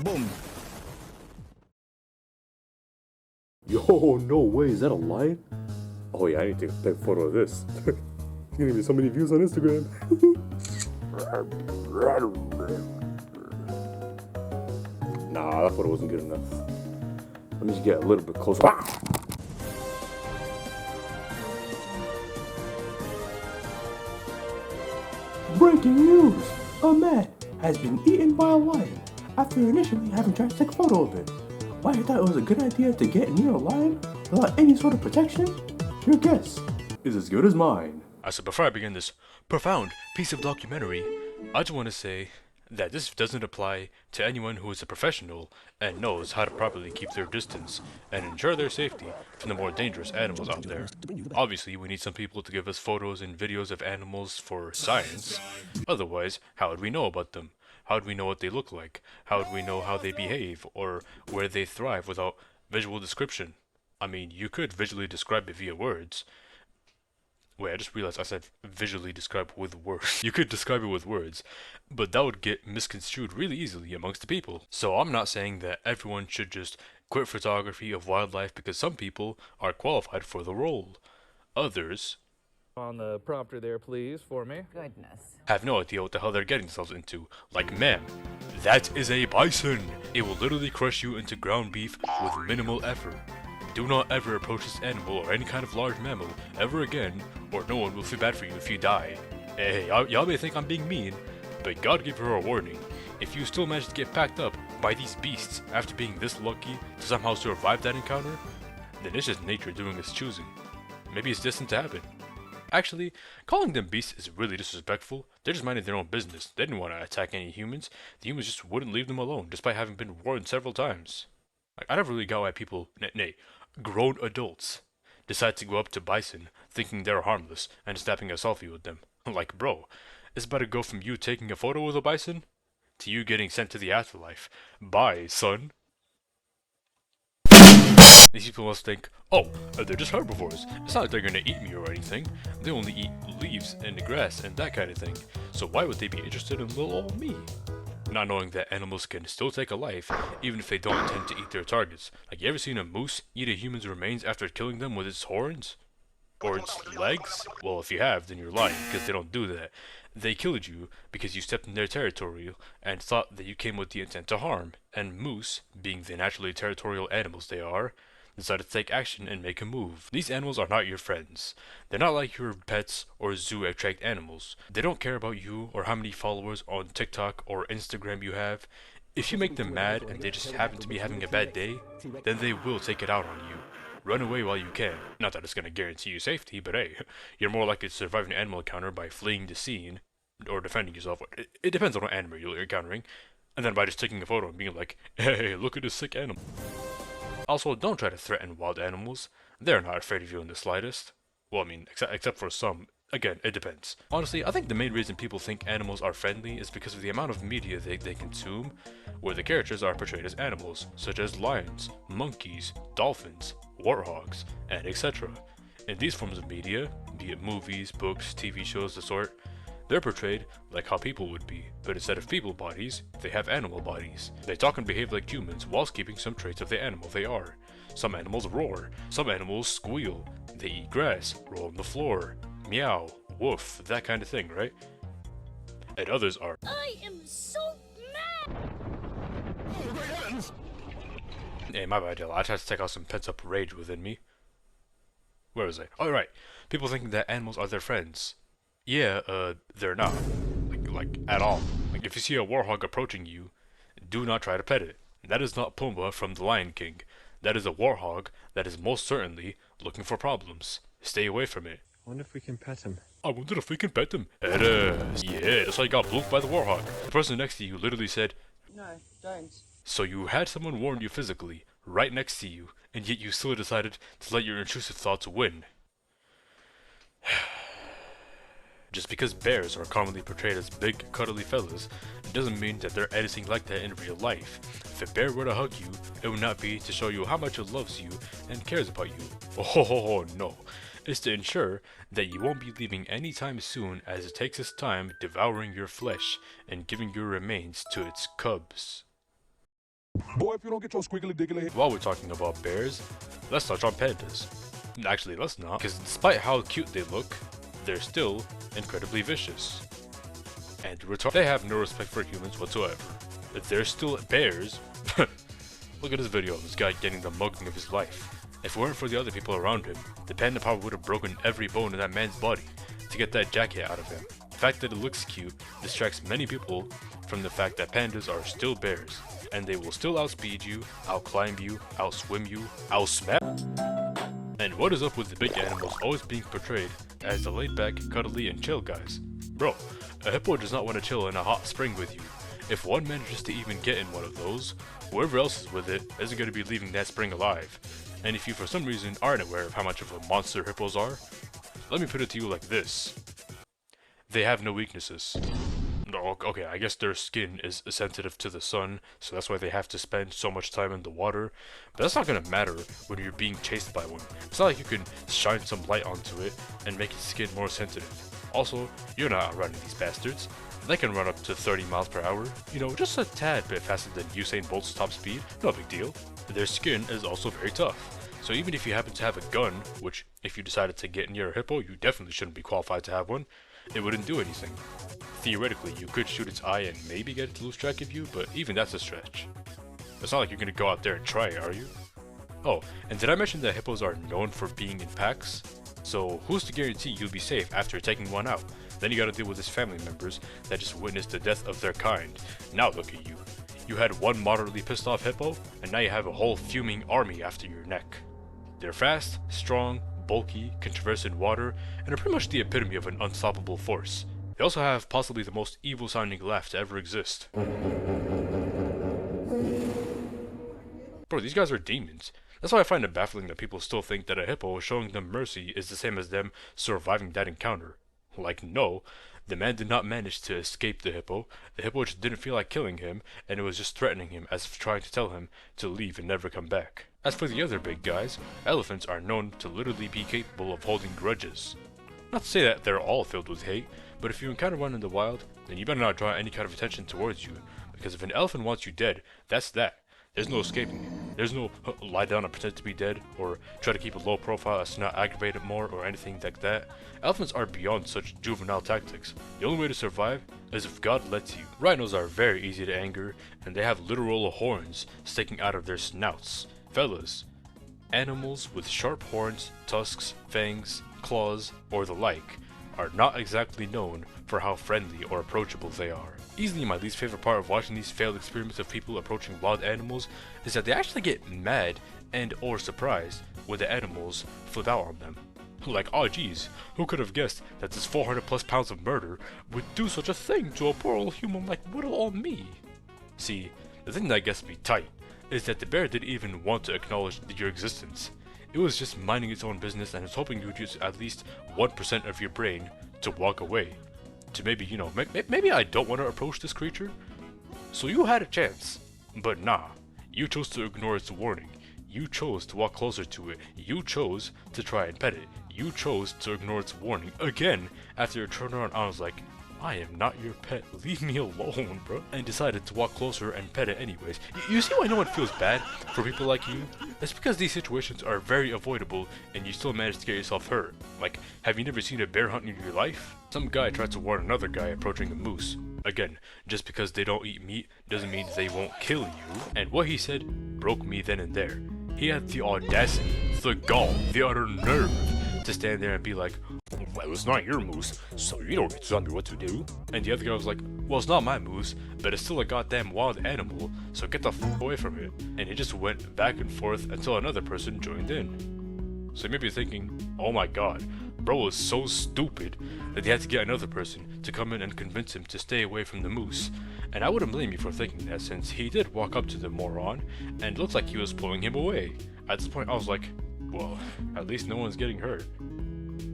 Boom. Yo, no way, is that a lion? Oh yeah, I need to take a photo of this. It's gonna be so many views on Instagram. Nah, that photo wasn't good enough. Let me just get a little bit closer. Breaking news! A man has been eaten by a lion after initially having tried to take a photo of it. Why I thought it was a good idea to get near a lion without any sort of protection? Your guess is as good as mine. So before I begin this profound piece of documentary, I just want to say that this doesn't apply to anyone who is a professional and knows how to properly keep their distance and ensure their safety from the more dangerous animals out there. Obviously, we need some people to give us photos and videos of animals for science. Otherwise, how would we know about them? How would we know what they look like? How would we know how they behave or where they thrive without visual description? I mean, you could visually describe it via words. Wait, I just realized I said visually describe with words. You could describe it with words, but that would get misconstrued really easily amongst the people. So I'm not saying that everyone should just quit photography of wildlife because some people are qualified for the role. Others On the prompter there, please, for me. Goodness. have no idea what the hell they're getting themselves into. Like, ma'am, that is a bison! It will literally crush you into ground beef with minimal effort. Do not ever approach this animal or any kind of large mammal ever again, or no one will feel bad for you if you die. Hey, y'all may think I'm being mean, but God gave her a warning. If you still manage to get packed up by these beasts after being this lucky to somehow survive that encounter, then it's just nature doing its choosing. Maybe it's destined to happen. Actually, calling them beasts is really disrespectful. They're just minding their own business. They didn't want to attack any humans. The humans just wouldn't leave them alone, despite having been warned several times. Like, I never really got why people, nay, grown adults, decide to go up to bison thinking they're harmless and snapping a selfie with them. Like, bro, it's about to go from you taking a photo with a bison to you getting sent to the afterlife. Bye, son. These people must think, oh, they're just herbivores. It's not like they're gonna eat me or anything. They only eat leaves and the grass and that kind of thing. So why would they be interested in little old me? Not knowing that animals can still take a life, even if they don't intend to eat their targets. Like, you ever seen a moose eat a human's remains after killing them with its horns? Or its legs? Well, if you have, then you're lying, because they don't do that. They killed you because you stepped in their territory and thought that you came with the intent to harm. And moose, being the naturally territorial animals they are, decided to take action and make a move. These animals are not your friends. They're not like your pets or zoo attract animals. They don't care about you or how many followers on TikTok or Instagram you have. If you make them mad and they just happen to be having a bad day, then they will take it out on you. Run away while you can. Not that it's gonna guarantee you safety, but hey, you're more likely to survive an animal encounter by fleeing the scene or defending yourself. It depends on what animal you're encountering. And then by just taking a photo and being like, hey, look at this sick animal. Also, don't try to threaten wild animals. They're not afraid of you in the slightest. Well, I mean, except for some. Again, it depends. Honestly, I think the main reason people think animals are friendly is because of the amount of media they consume, where the characters are portrayed as animals, such as lions, monkeys, dolphins, warthogs, and etc. In these forms of media, be it movies, books, TV shows, the sort, they're portrayed like how people would be, but instead of people bodies, they have animal bodies. They talk and behave like humans whilst keeping some traits of the animal they are. Some animals roar, some animals squeal, they eat grass, roll on the floor, meow, woof, that kind of thing, right? And others are, I am so mad! hey, my bad, I tried to take out some pent-up rage within me. Where was I? Oh, right. People thinking that animals are their friends. Yeah, they're not. Like, at all. Like, if you see a warthog approaching you, do not try to pet it. That is not Pumbaa from The Lion King. That is a warthog that is most certainly looking for problems. Stay away from it. I wonder if we can pet him. I wonder if we can pet him. It is. Yeah, that's why you got blooped by the warthog. The person next to you literally said, No, don't. so you had someone warn you physically, right next to you, and yet you still decided to let your intrusive thoughts win. Just because bears are commonly portrayed as big, cuddly fellas, doesn't mean that they're anything like that in real life. If a bear were to hug you, it would not be to show you how much it loves you and cares about you. Oh no. It's to ensure that you won't be leaving anytime soon, as it takes its time devouring your flesh and giving your remains to its cubs. Boy, if you don't get your squiggly diggly head. While we're talking about bears, let's touch on pandas. Actually, let's not, because despite how cute they look, they're still incredibly vicious. And they have no respect for humans whatsoever. They're still bears. Look at this video of this guy getting the mugging of his life. If it weren't for the other people around him, the panda probably would have broken every bone in that man's body to get that jacket out of him. The fact that it looks cute distracts many people from the fact that pandas are still bears, and they will still outspeed you, outclimb you, outswim you, outsmap. And what is up with the big animals always being portrayed as the laid back, cuddly, and chill guys? Bro, a hippo does not want to chill in a hot spring with you. If one manages to even get in one of those, whoever else is with it isn't going to be leaving that spring alive. And if you for some reason aren't aware of how much of a monster hippos are, let me put it to you like this. They have no weaknesses. Okay, I guess their skin is sensitive to the sun, so that's why they have to spend so much time in the water. But that's not gonna matter when you're being chased by one. It's not like you can shine some light onto it and make its skin more sensitive. Also, you're not outrunning these bastards. They can run up to 30 miles per hour, you know, just a tad bit faster than Usain Bolt's top speed, no big deal. Their skin is also very tough, so even if you happen to have a gun, which if you decided to get near a hippo, you definitely shouldn't be qualified to have one, it wouldn't do anything. Theoretically, you could shoot its eye and maybe get it to lose track of you, but even that's a stretch. It's not like you're gonna go out there and try it, are you? Oh, and did I mention that hippos are known for being in packs? So who's to guarantee you'll be safe after taking one out? Then you gotta deal with his family members that just witnessed the death of their kind. Now look at you. You had one moderately pissed off hippo, and now you have a whole fuming army after your neck. They're fast, strong, bulky, can traverse in water, and are pretty much the epitome of an unstoppable force. They also have possibly the most evil sounding laugh to ever exist. Bro, these guys are demons. That's why I find it baffling that people still think that a hippo showing them mercy is the same as them surviving that encounter. Like, no, the man did not manage to escape the hippo just didn't feel like killing him, and it was just threatening him as if trying to tell him to leave and never come back. As for the other big guys, elephants are known to literally be capable of holding grudges. Not to say that they're all filled with hate, but if you encounter one in the wild, then you better not draw any kind of attention towards you, because if an elephant wants you dead, that's that. There's no escaping it. There's no lie down and pretend to be dead, or try to keep a low profile as to not aggravate it more, or anything like that. Elephants are beyond such juvenile tactics. The only way to survive is if God lets you. Rhinos are very easy to anger, and they have literal horns sticking out of their snouts. Fellas, animals with sharp horns, tusks, fangs, claws, or the like are not exactly known for how friendly or approachable they are. Easily my least favorite part of watching these failed experiments of people approaching wild animals is that they actually get mad and or surprised when the animals flip out on them. Like, oh geez, who could have guessed that this 400 plus pounds of murder would do such a thing to a poor old human like little old me? See, the thing that gets me tight is that the bear didn't even want to acknowledge your existence. It was just minding its own business and was hoping you would use at least 1% of your brain to walk away. To maybe, you know, maybe I don't want to approach this creature. So you had a chance, but nah, you chose to ignore its warning. You chose to walk closer to it. You chose to try and pet it. You chose to ignore its warning again after you turned around and I was like, I am not your pet, leave me alone, bro. And decided to walk closer and pet it anyways. You see why no one feels bad for people like you? It's because these situations are very avoidable and you still manage to get yourself hurt. Like, have you never seen a bear hunt in your life? Some guy tried to warn another guy approaching a moose. Again, just because they don't eat meat doesn't mean they won't kill you. And what he said broke me then and there. He had the audacity, the gall, the utter nerve to stand there and be like, well, it's not your moose, so you don't get to tell me what to do. And the other guy was like, well, it's not my moose, but it's still a goddamn wild animal, so get the f away from it. And it just went back and forth until another person joined in. So you may be thinking, oh my god, bro was so stupid that he had to get another person to come in and convince him to stay away from the moose. And I wouldn't blame you for thinking that, since he did walk up to the moron and looked like he was pulling him away. At this point I was like, well, at least no one's getting hurt.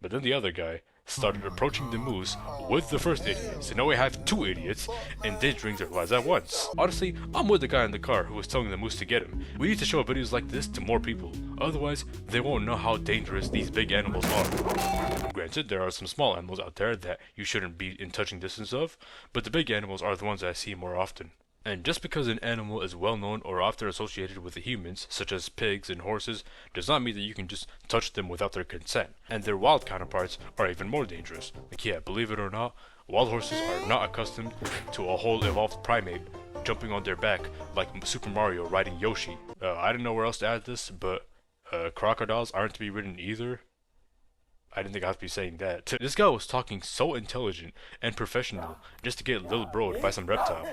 But then the other guy started approaching the moose with the first idiot, so now we have two idiots, and they drink their lives at once. Honestly, I'm with the guy in the car who was telling the moose to get him. We need to show videos like this to more people, otherwise they won't know how dangerous these big animals are. Granted, there are some small animals out there that you shouldn't be in touching distance of, but the big animals are the ones that I see more often. And just because an animal is well known or often associated with the humans, such as pigs and horses, does not mean that you can just touch them without their consent. And their wild counterparts are even more dangerous. Like, yeah, believe it or not, wild horses are not accustomed to a whole evolved primate jumping on their back like Super Mario riding Yoshi. I didn't know where else to add this, but crocodiles aren't to be ridden either. I didn't think I have to be saying that. This guy was talking so intelligent and professional just to get little broed by some reptile.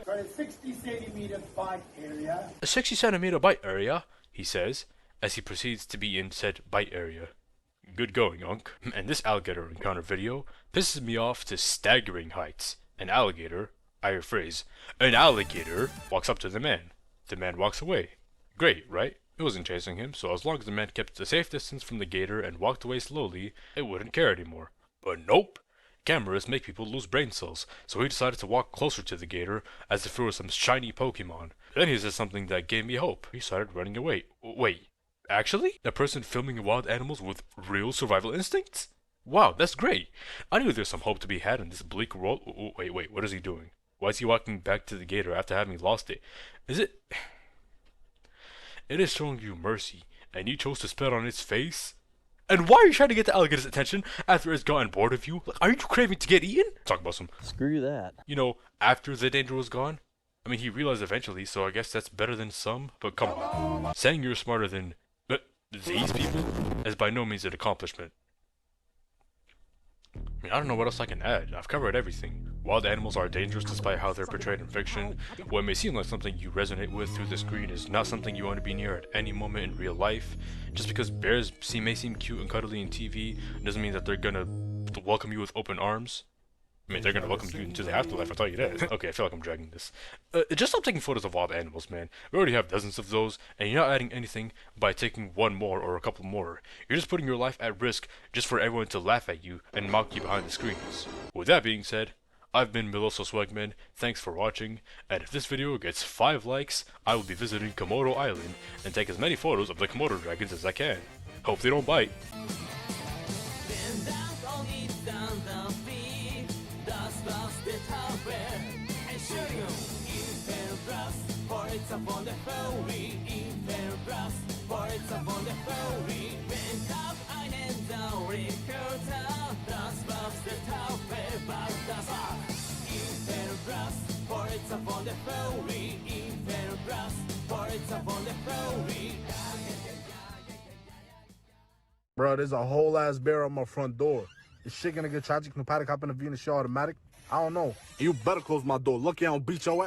For a 60 centimeter bite area. A 60 centimeter bite area, he says, as he proceeds to be in said bite area. Good going, Unc. And this alligator encounter video pisses me off to staggering heights. An alligator, I rephrase, an alligator walks up to the man. The man walks away. Great, right? It wasn't chasing him, so as long as the man kept a safe distance from the gator and walked away slowly, it wouldn't care anymore. But nope! Cameras make people lose brain cells, so he decided to walk closer to the gator as if it was some shiny Pokemon. Then he said something that gave me hope. He started running away. Wait, actually? A person filming wild animals with real survival instincts? Wow, that's great! I knew there's some hope to be had in this bleak world. Wait, what is he doing? Why is he walking back to the gator after having lost it? Is it... It is showing you mercy, and you chose to spit on its face? And why are you trying to get the alligator's attention after it's gotten bored of you? Like, are you craving to get eaten? Talk about some... Screw that. You know, after the danger was gone? I mean, he realized eventually, so I guess that's better than some, but come on. Saying you're smarter than... these people is by no means an accomplishment. I mean, I don't know what else I can add. I've covered everything. Wild animals are dangerous despite how they're portrayed in fiction. What may seem like something you resonate with through the screen is not something you want to be near at any moment in real life. Just because bears may seem cute and cuddly in TV doesn't mean that they're gonna welcome you with open arms. I mean, they're gonna welcome you into the afterlife, I'll tell you that. Okay, I feel like I'm dragging this. Just stop taking photos of wild animals, man. We already have dozens of those, and you're not adding anything by taking one more or a couple more. You're just putting your life at risk just for everyone to laugh at you and mock you behind the screens. With that being said, I've been Miloso Swagman, thanks for watching, and if this video gets 5 likes, I will be visiting Komodo Island and take as many photos of the Komodo dragons as I can. Hope they don't bite. Bro, there's a whole ass bear on my front door. Is shit gonna get tragic? No paddock hop in the Venus show automatic? I don't know. You better close my door. Lucky I don't beat your ass.